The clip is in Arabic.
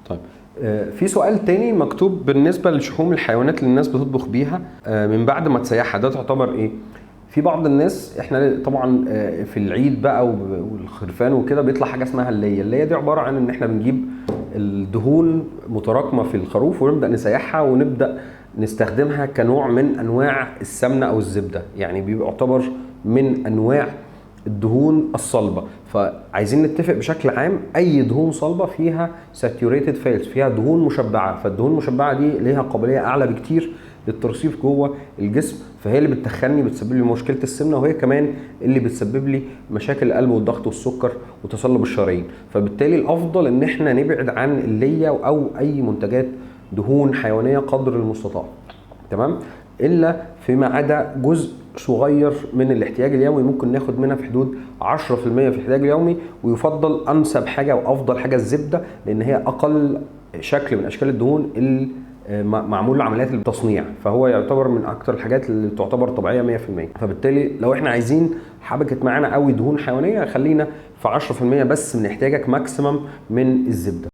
طيب في سؤال تاني مكتوب بالنسبه لشحوم الحيوانات اللي الناس بتطبخ بيها من بعد ما تسيحها، ده تعتبر ايه؟ في بعض الناس، احنا طبعا في العيد بقى والخرفان وكده بيطلع حاجه اسمها الليه دي عباره عن ان احنا بنجيب الدهون متراكمه في الخروف ونبدا نسيحها ونبدا نستخدمها كنوع من انواع السمنه او الزبده، يعني بيعتبر من انواع الدهون الصلبه. فعايزين نتفق بشكل عام اي دهون صلبه فيها ساتيوريتد فاتس، فيها دهون مشبعه، فالدهون المشبعه دي ليها قابليه اعلى بكتير للترسيب جوه الجسم، فهي اللي بتخني، بتسبب لي مشكله السمنه، وهي كمان اللي بتسبب لي مشاكل القلب والضغط والسكر وتصلب الشرايين. فبالتالي الافضل ان احنا نبعد عن الليه او اي منتجات دهون حيوانيه قدر المستطاع، تمام؟ الا فيما عدا جزء صغير من الاحتياج اليومي ممكن ناخد منها في حدود 10% في الاحتياج اليومي، ويفضل انسب حاجه وافضل حاجه الزبده، لان هي اقل شكل من اشكال الدهون اللي معمول له عمليات التصنيع، فهو يعتبر من اكتر الحاجات اللي تعتبر طبيعيه 100%. فبالتالي لو احنا عايزين حبكت معانا قوي دهون حيوانيه، خلينا في 10% بس من احتياجك ماكسيمم من الزبده.